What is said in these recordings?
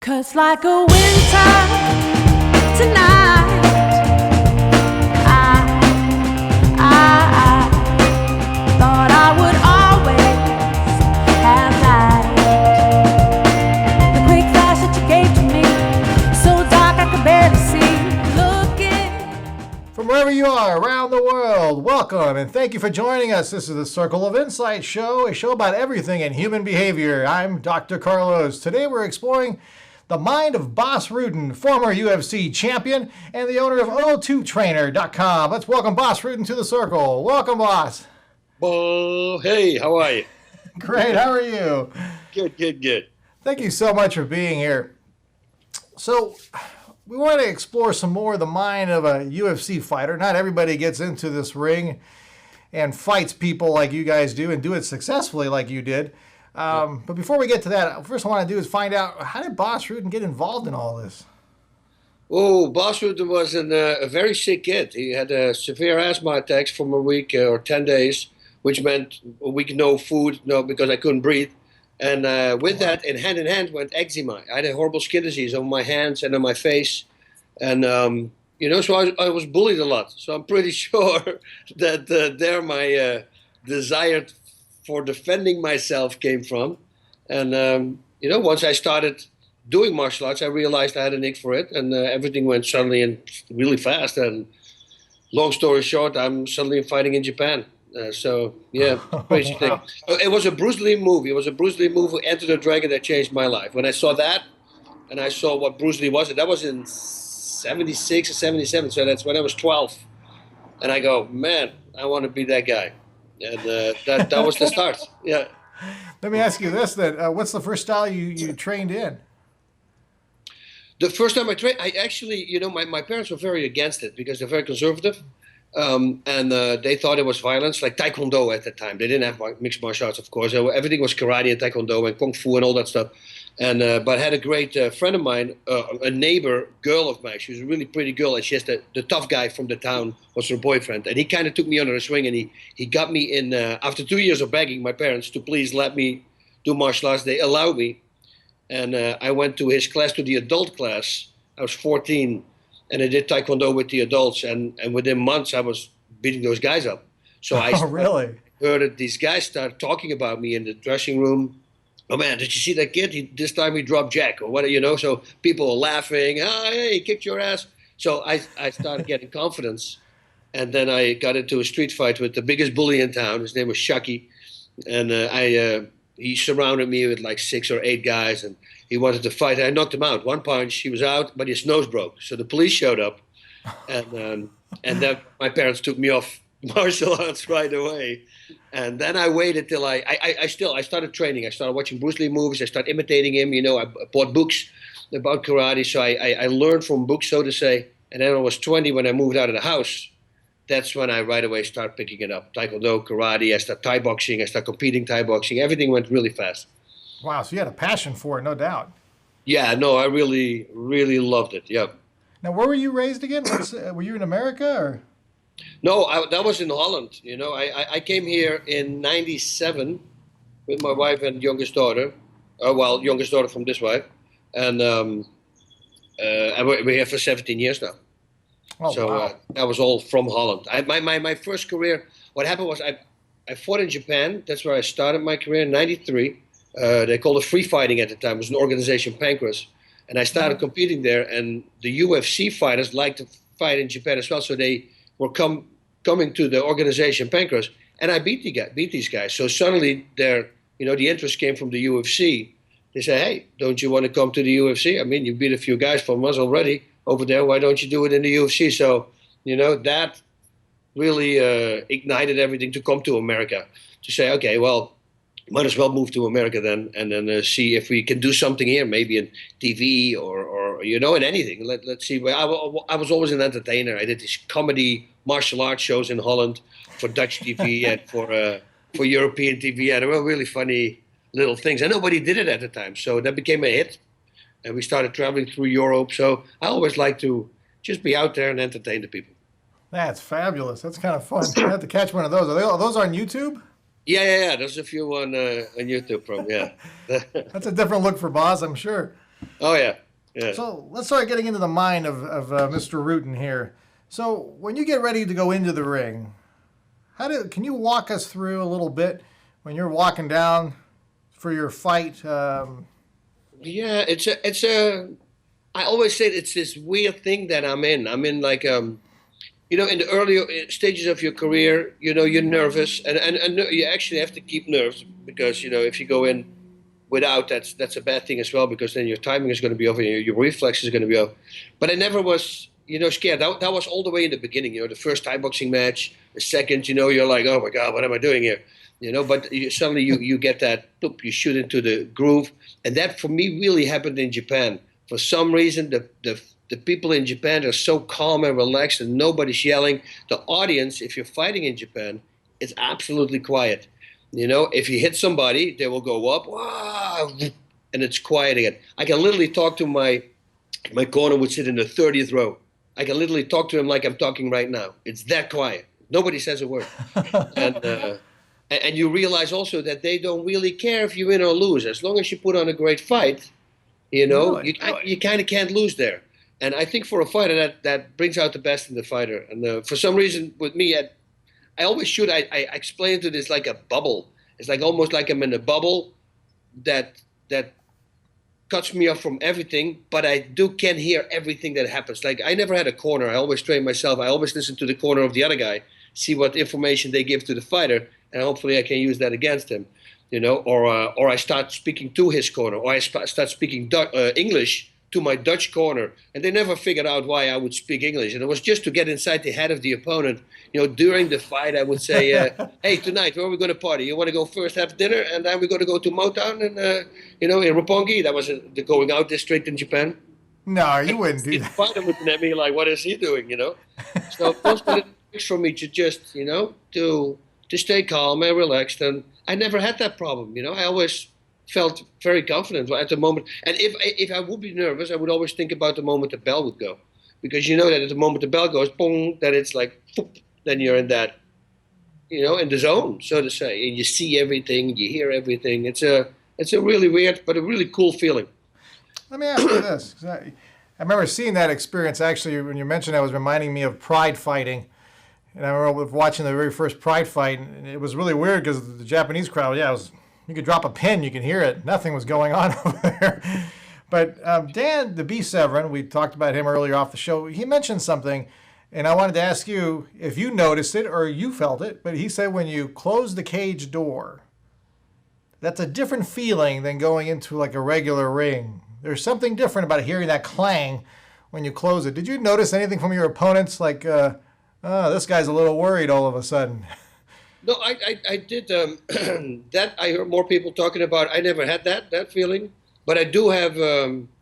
'Cause like a winter tonight, I thought I would always have light. The quick flash that you gave to me, so dark I could barely see. Looking from wherever you are around the world, welcome and thank you for joining us. This is the Circle of Insight show, a show about everything in human behavior. I'm Dr. Carlos. Today we're exploring the mind of Bas Rutten, former UFC champion and the owner of O2trainer.com. Let's welcome Bas Rutten to the circle. Welcome, Bas. Oh, hey, how are you? Great, how are you? Good. Thank you so much for being here. So, we want to explore some more of the mind of a UFC fighter. Not everybody gets into this ring and fights people like you guys do and do it successfully like you did. But before we get to that, first I want to do is find out, how did Bas Rutten get involved in all this? Oh, Bas Rutten was a very sick kid. He had severe asthma attacks for a week or 10 days, which meant a week no food, because I couldn't breathe. And with that, in hand went eczema. I had a horrible skin disease on my hands and on my face. And, so I was bullied a lot. So I'm pretty sure that there my desire for defending myself came from. And, once I started doing martial arts, I realized I had a knack for it. And everything went suddenly and really fast. And long story short, I'm suddenly fighting in Japan. Crazy thing. It was a Bruce Lee movie. It was a Bruce Lee movie, Enter the Dragon, that changed my life. When I saw that, and I saw what Bruce Lee was, that was in 76 or 77, so that's when I was 12. And I go, man, I want to be that guy. And that was the start. Yeah. Let me ask you this then. What's the first style you trained in? The first time I trained, I actually, my parents were very against it because they're very conservative. And they thought it was violence, like Taekwondo at the time. They didn't have mixed martial arts, of course. Everything was karate and Taekwondo and Kung Fu and all that stuff. And but I had a great friend of mine, a neighbor girl of mine. She was a really pretty girl, and she has the tough guy from the town was her boyfriend. And he kind of took me under his wing, and he got me in, after 2 years of begging my parents to please let me do martial arts, they allowed me. And I went to his class, to the adult class. I was 14. And I did Taekwondo with the adults, and within months I was beating those guys up. So I really? heard that these guys started talking about me in the dressing room. Oh man, did you see that kid? This time he dropped Jack, or what? So people were laughing. Oh, hey, he kicked your ass. So I started getting confidence, and then I got into a street fight with the biggest bully in town. His name was Shucky, and he surrounded me with like 6 or 8 guys, and he wanted to fight. I knocked him out. One punch, he was out, but his nose broke. So the police showed up, and then my parents took me off martial arts right away. And then I waited till I started training. I started watching Bruce Lee movies. I started imitating him. I bought books about karate. So I learned from books, so to say. And then I was 20 when I moved out of the house. That's when I right away started picking it up. Taekwondo, karate, I started Thai boxing. I started competing Thai boxing. Everything went really fast. Wow, so you had a passion for it, no doubt. Yeah, no, I really, really loved it, yeah. Now, where were you raised again? Were you in America, or? No, that was in Holland. I came here in 97 with my wife and youngest daughter. Youngest daughter from this wife. And we're here for 17 years now. Oh, so wow. That was all from Holland. My first career, what happened was I fought in Japan. That's where I started my career in 93. They called it free fighting at the time. It was an organization, Pancrase. And I started competing there, and the UFC fighters liked to fight in Japan as well. So they were coming to the organization, Pancrase, and I beat these guys. So suddenly the interest came from the UFC. They said, hey, don't you want to come to the UFC? I mean, you beat a few guys from us already over there. Why don't you do it in the UFC? So, that really ignited everything to come to America, to say, okay, well, might as well move to America then, and then see if we can do something here, maybe in TV or in anything. Let's see. I was always an entertainer. I did these comedy martial arts shows in Holland for Dutch TV and for European TV. And they were really funny little things. And nobody did it at the time. So that became a hit. And we started traveling through Europe. So I always like to just be out there and entertain the people. That's fabulous. That's kind of fun. I have to catch one of those. Are those on YouTube? Yeah. There's a few on YouTube from, yeah. That's a different look for Bas, I'm sure. Oh yeah, yeah. So let's start getting into the mind of Mr. Rutten here. So when you get ready to go into the ring, can you walk us through a little bit when you're walking down for your fight? Yeah, I always say it's this weird thing that I'm in. I'm in like in the early stages of your career, you're nervous, and you actually have to keep nerves because if you go in without, that's a bad thing as well, because then your timing is going to be off and your reflex is going to be off. But I never was scared. That was all the way in the beginning. The first Thai boxing match, the second, you're like, oh my God, what am I doing here? But suddenly you get that, boop, you shoot into the groove, and that for me really happened in Japan. For some reason, the people in Japan are so calm and relaxed, and nobody's yelling. The audience, if you're fighting in Japan, it's absolutely quiet. If you hit somebody, they will go up, wow, and it's quiet again. I can literally talk to my corner would sit in the 30th row. I can literally talk to him like I'm talking right now. It's that quiet. Nobody says a word. And you realize also that they don't really care if you win or lose. As long as you put on a great fight, Really? you kind of can't lose there. And I think for a fighter, that brings out the best in the fighter. And for some reason, with me, I always shoot. I explain it as like a bubble. It's like almost like I'm in a bubble that cuts me off from everything, but I can hear everything that happens. Like I never had a corner. I always train myself. I always listen to the corner of the other guy, see what information they give to the fighter, and hopefully I can use that against him. Or I start speaking to his corner, or I start speaking English to my Dutch corner, and they never figured out why I would speak English. And it was just to get inside the head of the opponent. During the fight, I would say, "Hey, tonight, where are we going to party? You want to go first, have dinner, and then we're going to go to Motown and in Roppongi." That was the going out district in Japan. No, you wouldn't do The that. fighter looking at me like, "What is he doing?" So those were the tricks for me to just, to stay calm and relaxed. And I never had that problem. I always felt very confident at the moment. And if I would be nervous, I would always think about the moment the bell would go, because that at the moment the bell goes, boom, that it's like, whoop, then you're in that, in the zone, so to say, and you see everything, you hear everything. It's a really weird but a really cool feeling. Let me ask you this. 'Cause I remember seeing that experience, actually, when you mentioned that, was reminding me of pride fighting. And I remember watching the very first pride fight, and it was really weird because the Japanese crowd, you could drop a pin, you can hear it. Nothing was going on over there. But Dan, the B7, we talked about him earlier off the show, he mentioned something, and I wanted to ask you if you noticed it or you felt it, but he said when you close the cage door, that's a different feeling than going into like a regular ring. There's something different about hearing that clang when you close it. Did you notice anything from your opponents, like, this guy's a little worried all of a sudden? No, I did that. I heard more people talking about. I never had that feeling, but I do have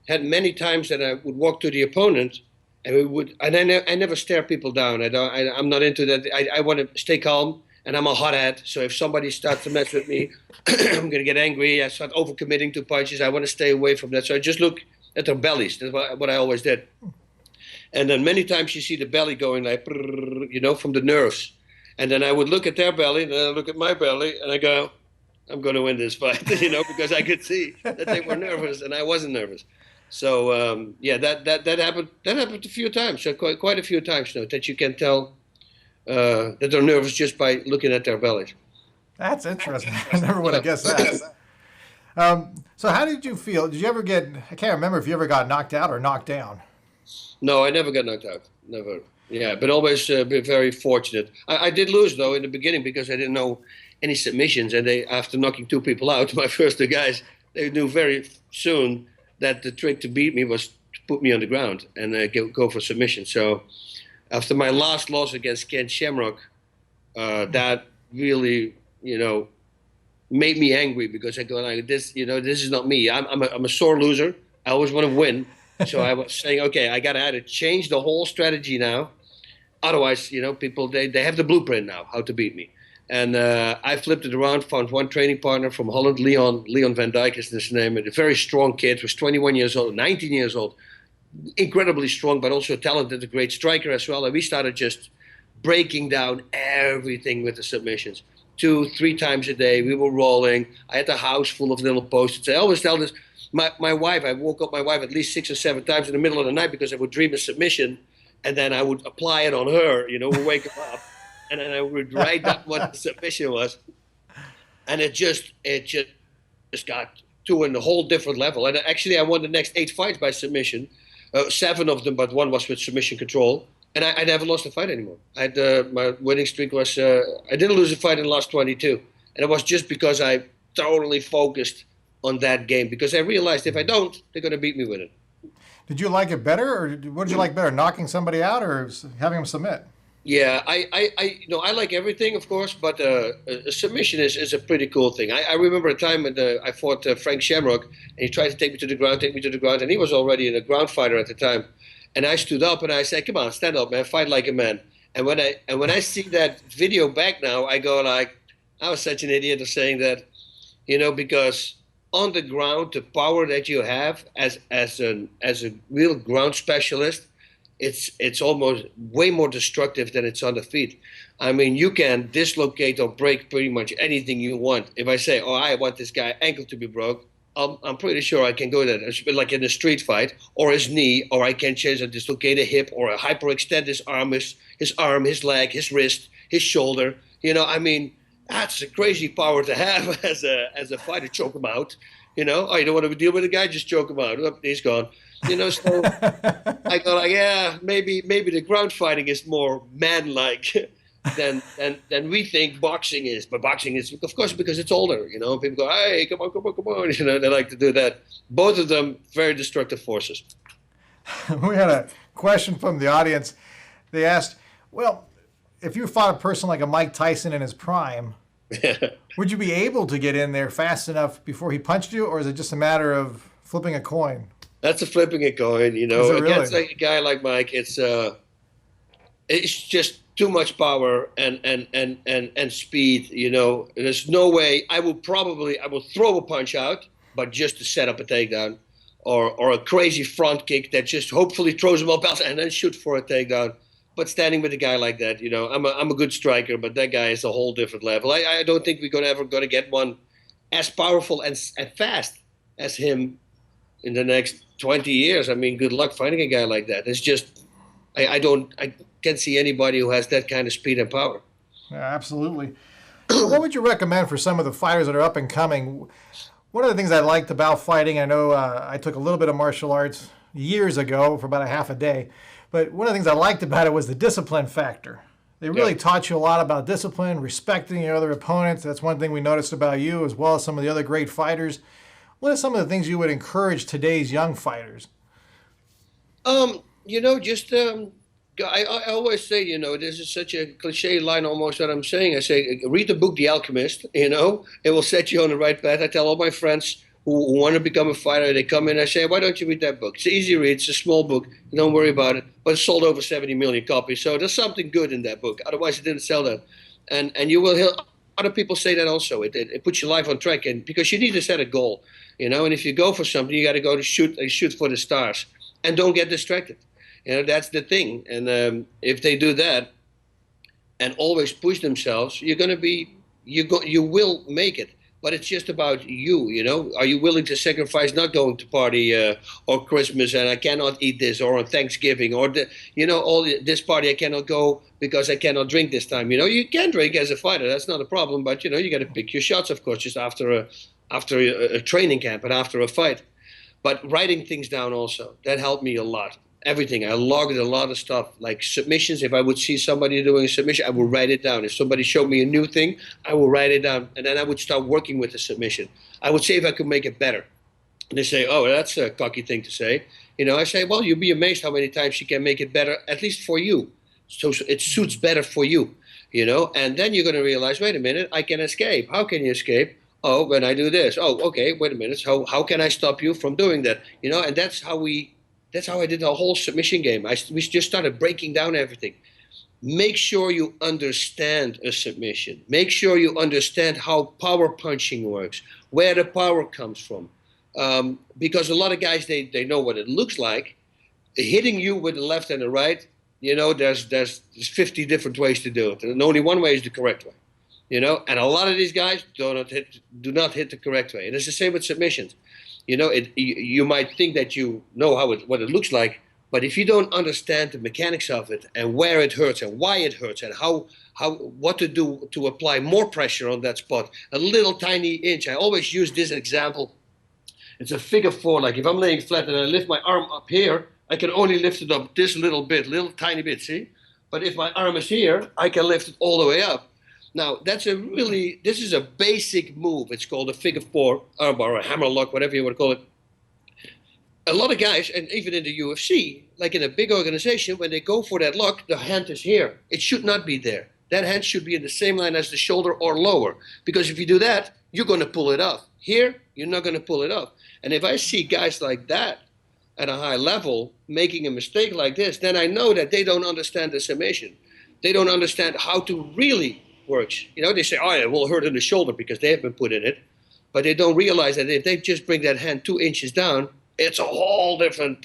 had many times that I would walk to the opponent, and I never stare people down. I'm not into that. I want to stay calm, and I'm a hothead. So if somebody starts to mess with me, I'm gonna get angry. I start overcommitting to punches. I want to stay away from that. So I just look at their bellies. That's what I always did. And then many times you see the belly going like, from the nerves. And then I would look at their belly, and then I look at my belly, and I go, I'm going to win this fight, because I could see that they were nervous, and I wasn't nervous. So that happened. That happened a few times, so quite a few times, that you can tell that they're nervous just by looking at their bellies. That's interesting. I never would have guessed that. So how did you feel? Did you ever I can't remember if you ever got knocked out or knocked down. No, I never got knocked out. Never. Yeah, but always been very fortunate. I did lose, though, in the beginning because I didn't know any submissions. And after knocking two people out, my first two guys, they knew very soon that the trick to beat me was to put me on the ground and go for submission. So after my last loss against Ken Shamrock, that really, made me angry because I go like this. This is not me. I'm a sore loser. I always want to win. So I was saying, okay, I got to either change the whole strategy now. Otherwise, people, they have the blueprint now, how to beat me. And I flipped it around, found one training partner from Holland, Leon Van Dijk is his name, a very strong kid, was 21 years old, 19 years old, incredibly strong, but also talented, a great striker as well. And we started just breaking down everything with the submissions. 2-3 times a day, we were rolling. I had a house full of little post-its. I always tell this, my wife, I woke up my wife at least 6 or 7 times in the middle of the night because I would dream a submission, and then I would apply it on her. We'd wake her up, and then I would write down what the submission was, and it just got to a whole different level. And actually, I won the next 8 fights by submission, 7 of them, but 1 was with submission control. And I never lost a fight anymore. My winning streak was, I didn't lose a fight in the last 22. And it was just because I totally focused on that game. Because I realized if I don't, they're going to beat me with it. Did you like it better, or what did you like better, knocking somebody out or having them submit? Yeah, I like everything, of course, but a submission is a pretty cool thing. I remember a time when I fought Frank Shamrock, and he tried to take me to the ground, and he was already a ground fighter at the time. And I stood up and I said, "Come on, stand up, man, fight like a man." And when I see that video back now, I go like, I was such an idiot of saying that, because on the ground, the power that you have as a real ground specialist, it's almost way more destructive than it's on the feet. I mean, you can dislocate or break pretty much anything you want. If I say, "Oh, I want this guy ankle to be broke," I'm pretty sure I can go there. It's like in a street fight, or his knee, or I can change a dislocate a hip, or a hyperextend his arm, his leg, his wrist, his shoulder. I mean, that's a crazy power to have as a fighter. Choke him out. Oh, you don't want to deal with a guy, just choke him out. Oh, he's gone. So I go like, yeah, maybe the ground fighting is more man-like than we think boxing is. But boxing is, of course, because it's older. People go, "Hey, come on." They like to do that. Both of them very destructive forces. We had a question from the audience. They asked, well, if you fought a person like a Mike Tyson in his prime, would you be able to get in there fast enough before he punched you, or is it just a matter of flipping a coin? That's a flipping a coin, Is it really? Against like a guy like Mike, it's just too much power and speed. There's no way I will throw a punch out, but just to set up a takedown, or a crazy front kick that just hopefully throws him up and then shoot for a takedown. But standing with a guy like that, I'm a good striker, but that guy is a whole different level. I don't think we're ever going to get one as powerful and fast as him in the next 20 years. I mean, good luck finding a guy like that. It's just, I can't see anybody who has that kind of speed and power. Yeah, absolutely. What would you recommend for some of the fighters that are up and coming? One of the things I liked about fighting, I know I took a little bit of martial arts years ago for about a half a day, but one of the things I liked about it was the discipline factor. They really taught you a lot about discipline, respecting your other opponents. That's one thing we noticed about you, as well as some of the other great fighters. What are some of the things you would encourage today's young fighters? I always say, this is such a cliche line almost that I'm saying. I say, read the book The Alchemist, it will set you on the right path. I tell all my friends who want to become a fighter, they come in, I say, why don't you read that book? It's an easy read, it's a small book, don't worry about it, but it's sold over 70 million copies, so there's something good in that book, otherwise it didn't sell that. And you will hear other people say that also. It puts your life on track, and because you need to set a goal, and if you go for something, you got to go to shoot for the stars, and don't get distracted. That's the thing. And if they do that and always push themselves, you will make it. But it's just about you. Are you willing to sacrifice not going to party or Christmas and I cannot eat this, or on Thanksgiving, or this party I cannot go because I cannot drink this time. You can drink as a fighter, that's not a problem, but you got to pick your shots, of course, just after a training camp and after a fight. But writing things down also, that helped me a lot. Everything. I logged a lot of stuff, like submissions. If I would see somebody doing a submission, I would write it down. If somebody showed me a new thing, I would write it down. And then I would start working with the submission. I would say if I could make it better. And they say, oh, that's a cocky thing to say. I say, well, you'll be amazed how many times you can make it better, at least for you. So it suits better for you, And then you're going to realize, wait a minute, I can escape. How can you escape? Oh, when I do this. Oh, okay, wait a minute. So how can I stop you from doing that? And that's how I did the whole submission game. We just started breaking down everything. Make sure you understand a submission. Make sure you understand how power punching works, where the power comes from. Because a lot of guys, they know what it looks like. Hitting you with the left and the right, there's 50 different ways to do it. And only one way is the correct way. And a lot of these guys do not hit the correct way. And it's the same with submissions. You might think that you know what it looks like, but if you don't understand the mechanics of it and where it hurts and why it hurts and what to do to apply more pressure on that spot, a little tiny inch. I always use this example. It's a figure four. Like if I'm laying flat and I lift my arm up here, I can only lift it up this little tiny bit, see? But if my arm is here, I can lift it all the way up. Now, this is a basic move. It's called a figure four armbar or a hammer lock, whatever you want to call it. A lot of guys, and even in the UFC, like in a big organization, when they go for that lock, the hand is here. It should not be there. That hand should be in the same line as the shoulder or lower. Because if you do that, you're going to pull it off. Here, you're not going to pull it off. And if I see guys like that at a high level making a mistake like this, then I know that they don't understand the summation. They don't understand how to really works. They say, oh, it will hurt in the shoulder because they have been put in it. But they don't realize that if they just bring that hand 2 inches down, it's a whole different,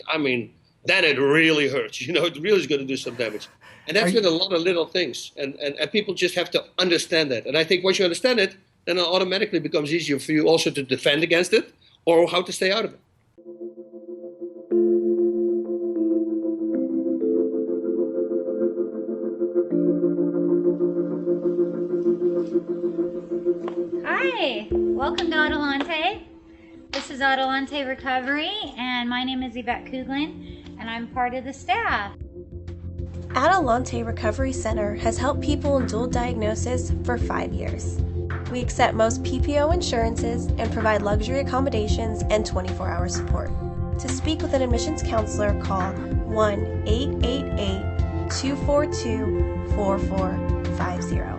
then it really hurts. It really is going to do some damage. And that's with a lot of little things. And people just have to understand that. And I think once you understand it, then it automatically becomes easier for you also to defend against it or how to stay out of it. Hi, welcome to Adelante. This is Adelante Recovery, and my name is Yvette Kuglin, and I'm part of the staff. Adelante Recovery Center has helped people in dual diagnosis for 5 years. We accept most PPO insurances and provide luxury accommodations and 24-hour support. To speak with an admissions counselor, call 1-888-242-4450.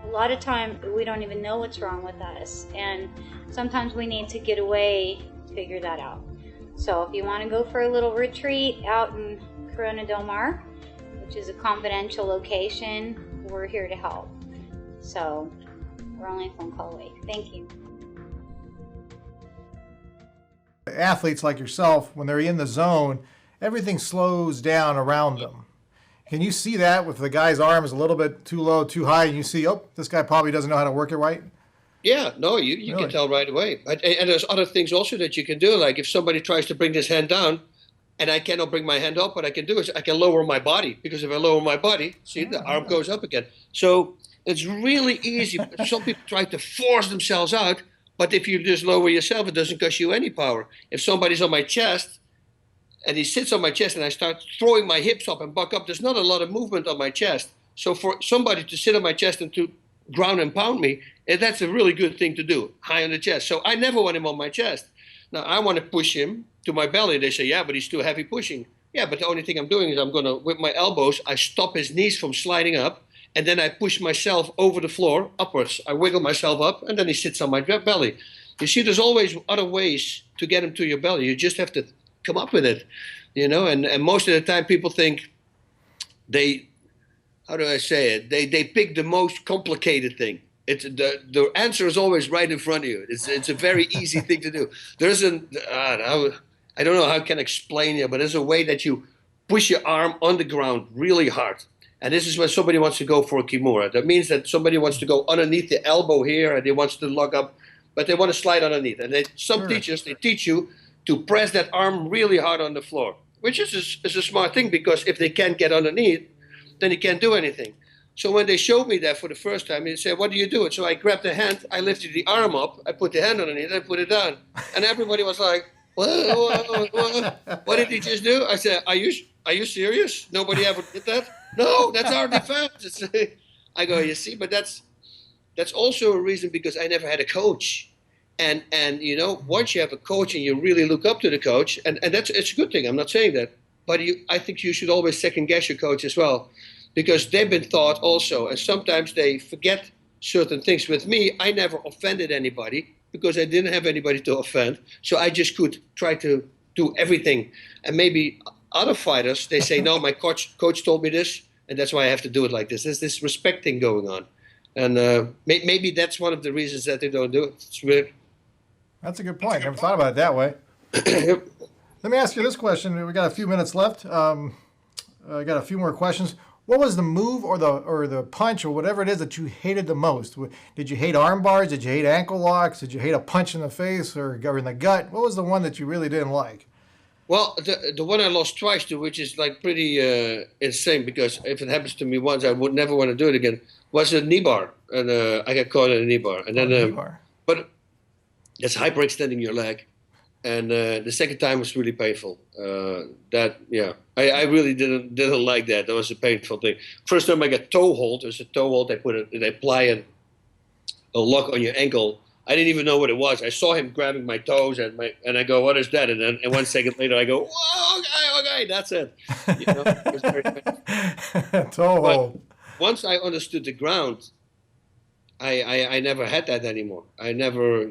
A lot of time we don't even know what's wrong with us, and sometimes we need to get away to figure that out. So if you want to go for a little retreat out in Corona Del Mar, which is a confidential location, we're here to help. So we're only a phone call away. Thank you. Athletes like yourself, when they're in the zone, everything slows down around them. Can you see that with the guy's arms a little bit too low, too high, and you see, oh, this guy probably doesn't know how to work it right? Yeah, no, you really? Can tell right away. And there's other things also that you can do. Like if somebody tries to bring this hand down, and I cannot bring my hand up, what I can do is I can lower my body. Because if I lower my body, see, the arm goes up again. So it's really easy. Some people try to force themselves out, but if you just lower yourself, it doesn't cost you any power. If somebody's on my chest, and he sits on my chest and I start throwing my hips up and buck up, there's not a lot of movement on my chest. So for somebody to sit on my chest and to ground and pound me, that's a really good thing to do, high on the chest. So I never want him on my chest. Now I want to push him to my belly. They say, yeah, but he's too heavy pushing. Yeah, but the only thing I'm doing is I'm going to, with my elbows, I stop his knees from sliding up, and then I push myself over the floor upwards. I wiggle myself up, and then he sits on my belly. You see, there's always other ways to get him to your belly. You just have to come up with it, and most of the time people think how do I say it? They pick the most complicated thing. It's the answer is always right in front of you. It's a very easy thing to do. I don't know how I can explain it, but there's a way that you push your arm on the ground really hard. And this is when somebody wants to go for a kimura. That means that somebody wants to go underneath the elbow here and they wants to lock up, but they want to slide underneath. And some teachers, they teach you to press that arm really hard on the floor, which is a smart thing, because if they can't get underneath, then you can't do anything. So when they showed me that for the first time, they said, what do you do? So I grabbed the hand, I lifted the arm up, I put the hand underneath, I put it down. And everybody was like, what did he just do? I said, are you serious? Nobody ever did that? No, that's our defense. I go, you see, but that's also a reason because I never had a coach. And once you have a coach and you really look up to the coach, and it's a good thing, I'm not saying that, but I think you should always second guess your coach as well, because they've been taught also, and sometimes they forget certain things. With me, I never offended anybody because I didn't have anybody to offend, so I just could try to do everything. And maybe other fighters, they say, no, my coach told me this, and that's why I have to do it like this. There's this respect thing going on. And maybe that's one of the reasons that they don't do it. It's weird. That's a good point. Never thought about it that way. Let me ask you this question. We got a few minutes left. I got a few more questions. What was the move or the punch or whatever it is that you hated the most? Did you hate arm bars? Did you hate ankle locks? Did you hate a punch in the face or in the gut? What was the one that you really didn't like? Well, the one I lost twice to, which is like pretty insane, because if it happens to me once, I would never want to do it again, was a knee bar. And I got caught in a knee bar. And then, knee bar. But that's hyperextending your leg. And the second time was really painful. I really didn't like that. That was a painful thing. First time I got toe hold. There's a toe hold. They apply a lock on your ankle. I didn't even know what it was. I saw him grabbing my toes and I go, "What is that?" And 1 second later, I go, "Whoa, okay, that's it." You know, it was very painful. Toe hold. Once I understood the ground, I never had that anymore. I never,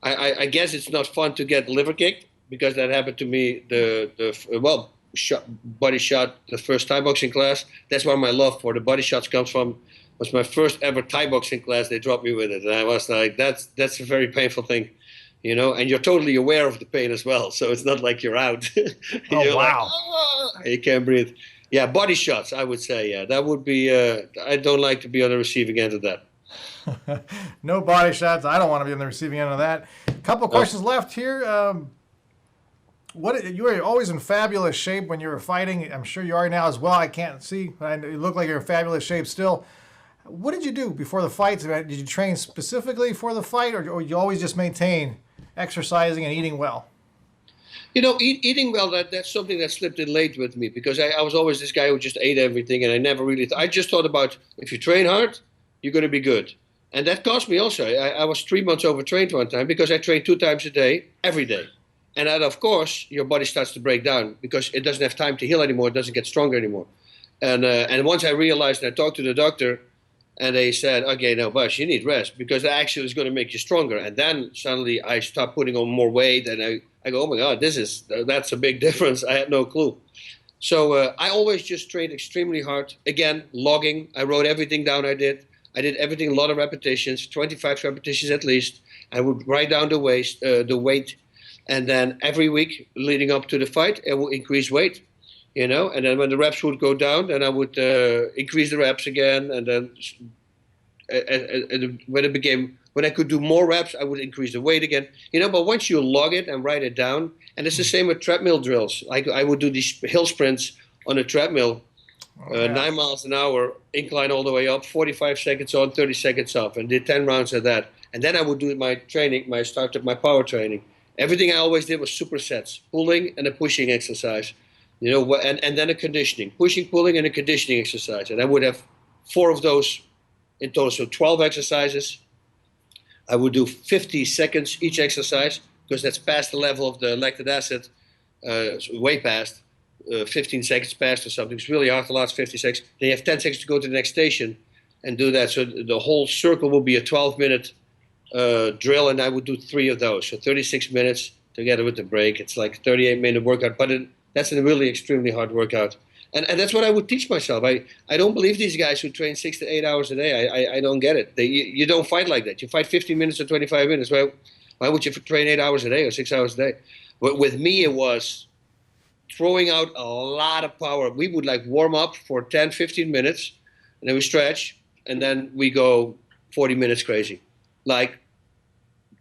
I guess it's not fun to get liver kicked, because that happened to me body shot the first Thai boxing class. That's where my love for the body shots comes from. It was my first ever Thai boxing class. They dropped me with it, and I was like, that's a very painful thing, and you're totally aware of the pain as well. So it's not like you're out. You're wow. Like, you can't breathe. Yeah, body shots, I would say. Yeah, that would be, I don't like to be on the receiving end of that. No body shots. I don't want to be on the receiving end of that. Couple questions left here. You were always in fabulous shape when you were fighting. I'm sure you are now as well. I can't see, but you look like you're in fabulous shape still. What did you do before the fights? Did you train specifically for the fight, or you always just maintain exercising and eating well? Eating well, that's something that slipped in late with me, because I was always this guy who just ate everything, and I never really I just thought about, if you train hard, you're going to be good. And that cost me also. I was 3 months overtrained one time, because I trained 2 times a day, every day. And then, of course, your body starts to break down, because it doesn't have time to heal anymore. It doesn't get stronger anymore. And once I realized, and I talked to the doctor, and they said, "Okay, no, Bas, you need rest, because that actually is going to make you stronger." And then suddenly I stopped putting on more weight, and I go, "Oh my God, that's a big difference." I had no clue. So I always just trained extremely hard. Again, logging. I wrote everything down I did. I did everything, a lot of repetitions, 25 repetitions at least. I would write down the weight, and then every week leading up to the fight, I would increase weight, and then when the reps would go down, then I would increase the reps again, and then when I could do more reps, I would increase the weight again, but once you log it and write it down, and it's the same with treadmill drills. I would do these hill sprints on a treadmill, 9 miles an hour, incline all the way up, 45 seconds on, 30 seconds off, and did 10 rounds of that. And then I would do my training, my power training. Everything I always did was supersets, pulling and a pushing exercise, and then a conditioning, pushing, pulling, and a conditioning exercise. And I would have 4 of those in total, so 12 exercises. I would do 50 seconds each exercise, because that's past the level of the lactic acid, way past. 15 seconds past or something. It's really hard to last 50 seconds. Then you have 10 seconds to go to the next station and do that. So the whole circle will be a 12-minute drill, and I would do 3 of those. So 36 minutes together with the break. It's like a 38-minute workout, but that's a really extremely hard workout. And that's what I would teach myself. I don't believe these guys who train 6 to 8 hours a day. I don't get it. You don't fight like that. You fight 15 minutes or 25 minutes. Why would you train 8 hours a day or 6 hours a day? But with me, it was throwing out a lot of power. We would warm up for 10, 15 minutes, and then we stretch, and then we go 40 minutes crazy,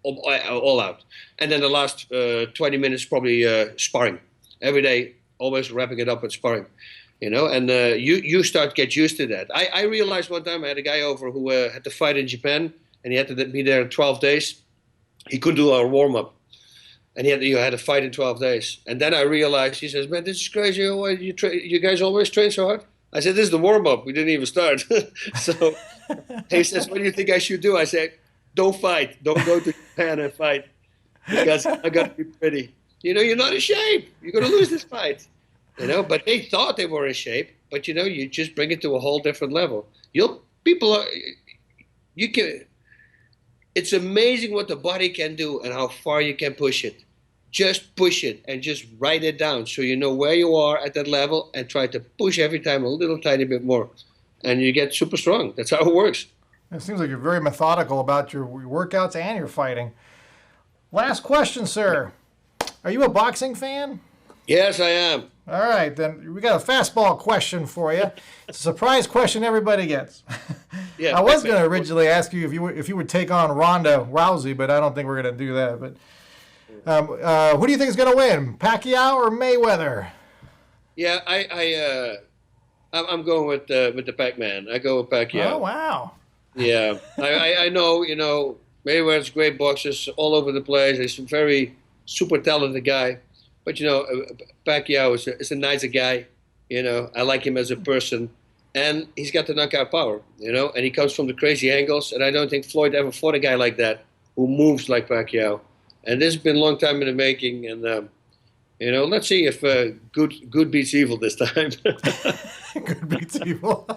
all out. And then the last 20 minutes probably sparring. Every day, always wrapping it up with sparring, and you start to get used to that. I realized one time I had a guy over who had to fight in Japan, and he had to be there in 12 days. He couldn't do our warm-up. And he had a fight in 12 days. And then I realized, he says, "Man, this is crazy. You guys always train so hard?" I said, "This is the warm-up. We didn't even start." So he says, "What do you think I should do?" I said, "Don't fight. Don't go to Japan and fight. Because I got to be pretty. You're not in shape. You're going to lose this fight." But they thought they were in shape. But, you just bring it to a whole different level. It's amazing what the body can do and how far you can push it. Just push it and just write it down so you know where you are at that level, and try to push every time a little tiny bit more. And you get super strong. That's how it works. It seems like you're very methodical about your workouts and your fighting. Last question, sir. Are you a boxing fan? Yes, I am. All right, then we got a fastball question for you. It's a surprise question everybody gets. Yeah, I was going to originally ask you if you would take on Ronda Rousey, but I don't think we're going to do that. But who do you think is going to win, Pacquiao or Mayweather? Yeah, I'm going with the Pac-Man. I go with Pacquiao. Oh wow! Yeah, I know. Mayweather's great boxers all over the place. He's a very super talented guy, but Pacquiao is a nicer guy. I like him as a person, and he's got the knockout power. And he comes from the crazy angles, and I don't think Floyd ever fought a guy like that who moves like Pacquiao. And this has been a long time in the making, and let's see if good beats evil this time. Good beats evil.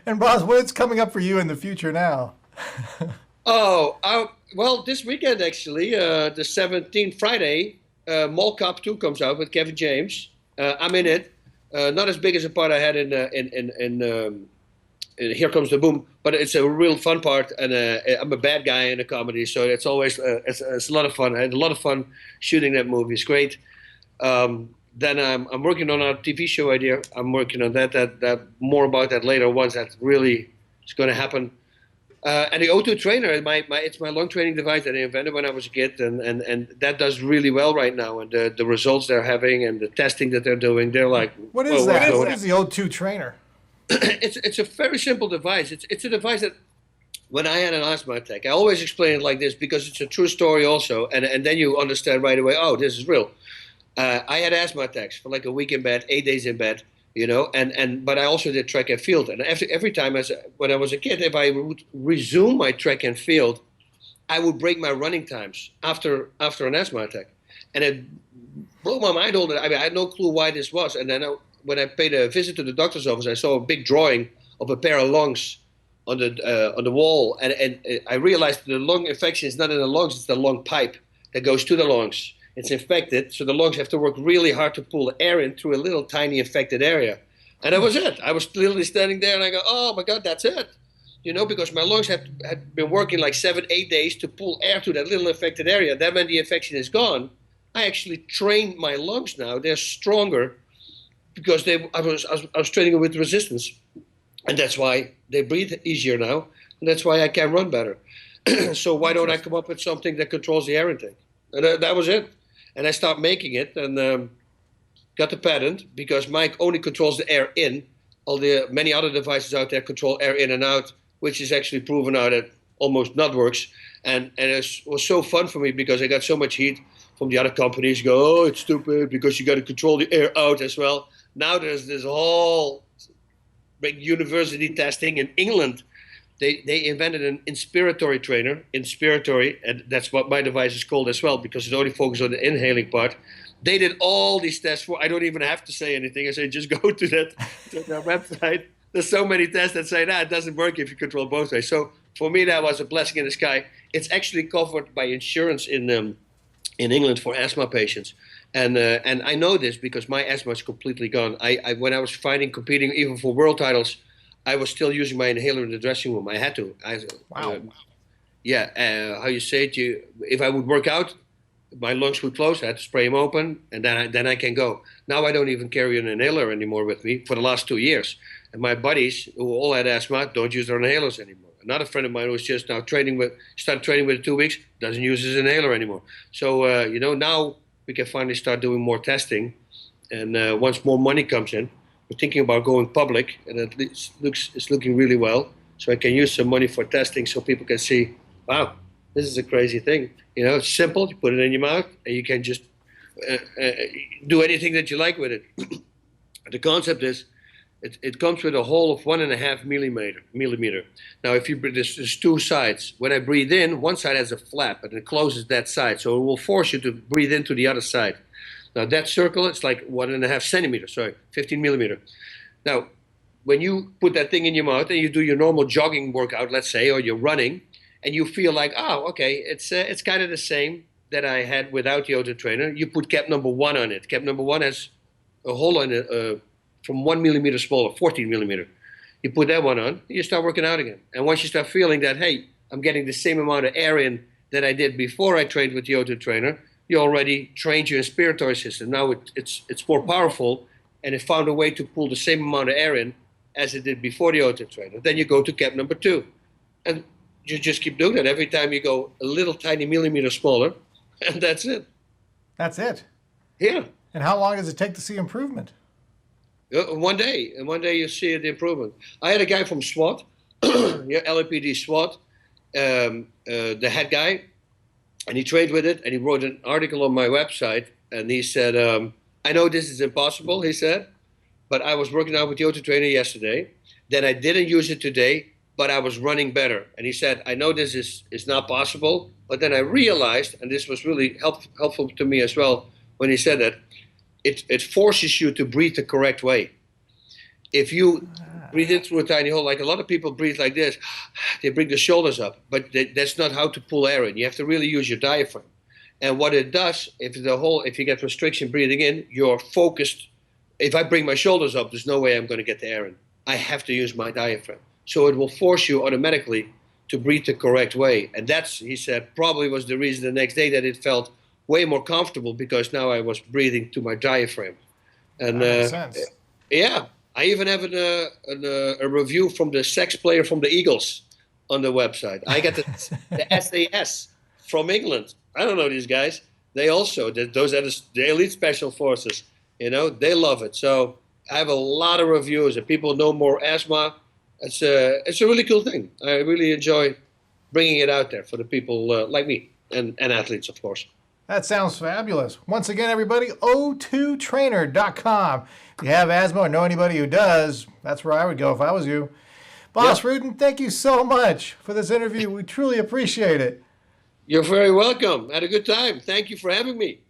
And Bas, what's coming up for you in the future now? Well, this weekend actually, the 17th Friday, Mall Cop 2 comes out with Kevin James. I'm in it. Not as big as a part I had in Here Comes the Boom, but it's a real fun part, and I'm a bad guy in a comedy, so it's always it's a lot of fun. I had a lot of fun shooting that movie. It's great. Then I'm working on a TV show idea. I'm working on that more about that later once that really is going to happen. And the O2 trainer, it's my long training device that I invented when I was a kid, and that does really well right now. And the results they're having and the testing that they're doing, they're like, what is that? What is the O2 trainer? It's a very simple device. It's a device that when I had an asthma attack, I always explain it like this because it's a true story also, and then you understand right away. Oh, this is real. I had asthma attacks for like a week in bed, 8 days in bed, but I also did track and field, and every time when I was a kid, if I would resume my track and field, I would break my running times after an asthma attack, and it blew my mind. I had no clue why this was, and then when I paid a visit to the doctor's office, I saw a big drawing of a pair of lungs on the wall, and I realized the lung infection is not in the lungs; it's the lung pipe that goes to the lungs. It's infected, so the lungs have to work really hard to pull air in through a little tiny infected area, and that was it. I was literally standing there, and I go, "Oh my God, that's it!" Because my lungs had been working like 7-8 days to pull air to that little infected area. Then when the infection is gone, I actually trained my lungs now; they're stronger. Because I was training them with resistance, and that's why they breathe easier now, and that's why I can run better. So why don't I come up with something that controls the air intake? And that was it. And I started making it, and got the patent because Mike only controls the air in. All the many other devices out there control air in and out, which is actually proven out that almost not works. And it was so fun for me because I got so much heat from the other companies. Go, oh, it's stupid because you got to control the air out as well. Now there's this whole big university testing in England. They invented an inspiratory trainer, and that's what my device is called as well because it only focuses on the inhaling part. They did all these tests I don't even have to say anything. I say just go to their website. There's so many tests that say it doesn't work if you control both ways. So for me that was a blessing in the sky. It's actually covered by insurance in England for asthma patients. And I know this because my asthma is completely gone. When I was competing even for world titles, I was still using my inhaler in the dressing room. I had to. Wow. How you say it? If I would work out, my lungs would close. I had to spray them open, and then I can go. Now I don't even carry an inhaler anymore with me for the last 2 years. And my buddies who all had asthma don't use their inhalers anymore. Another friend of mine who was just now started training with 2 weeks, doesn't use his inhaler anymore. So now we can finally start doing more testing, and once more money comes in, we're thinking about going public, and it's looking really well. So I can use some money for testing, so people can see, wow, this is a crazy thing. It's simple. You put it in your mouth, and you can just do anything that you like with it. The concept is, it comes with a hole of 1.5 millimeter. Now, there's two sides. When I breathe in, one side has a flap, and it closes that side. So it will force you to breathe into the other side. Now, that circle, it's like 1.5 centimeters, 15 millimeter. Now, when you put that thing in your mouth and you do your normal jogging workout, let's say, or you're running, and you feel like, oh, okay, it's kind of the same that I had without the O2 trainer. You put cap number 1 on it. Cap number 1 has a hole in it, from 1 millimeter smaller, 14 millimeter. You put that one on, you start working out again. And once you start feeling that, hey, I'm getting the same amount of air in that I did before I trained with the O2 trainer, you already trained your inspiratory system. Now it's more powerful, and it found a way to pull the same amount of air in as it did before the auto trainer. Then you go to cap number 2. And you just keep doing that. Every time you go a little tiny millimeter smaller, and that's it. That's it. Yeah. And how long does it take to see improvement? One day. And one day you see the improvement. I had a guy from SWAT, yeah, LAPD SWAT, the head guy, and he trained with it, and he wrote an article on my website, and he said, I know this is impossible, he said, but I was working out with the auto trainer yesterday. Then I didn't use it today, but I was running better. And he said, I know this is not possible, but then I realized, and this was really helpful to me as well, when he said that, it forces you to breathe the correct way. If you breathe in through a tiny hole, like a lot of people breathe like this, they bring the shoulders up, but that's not how to pull air in. You have to really use your diaphragm. And what it does, if you get restriction breathing in, you're focused. If I bring my shoulders up, there's no way I'm going to get the air in. I have to use my diaphragm. So it will force you automatically to breathe the correct way. And that's, he said, probably was the reason the next day that it felt way more comfortable, because now I was breathing to my diaphragm. And that makes sense. Yeah, I even have a review from the sex player from the Eagles on the website. I got the SAS from England. I don't know these guys. They also, those are the elite special forces. You know, they love it. So I have a lot of reviews, and people know more asthma. It's a really cool thing. I really enjoy bringing it out there for the people like me and athletes, of course. That sounds fabulous. Once again, everybody, o2trainer.com. If you have asthma or know anybody who does, that's where I would go if I was you. Bas Rutten, thank you so much for this interview. We truly appreciate it. You're very welcome. Had a good time. Thank you for having me.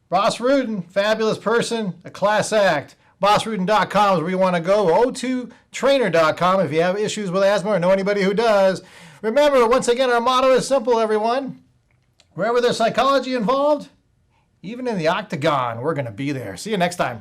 Bas Rutten, fabulous person, a class act. BasRutten.com is where you want to go. o2trainer.com if you have issues with asthma or know anybody who does. Remember, once again, our motto is simple, everyone. Wherever there's psychology involved, even in the octagon, we're going to be there. See you next time.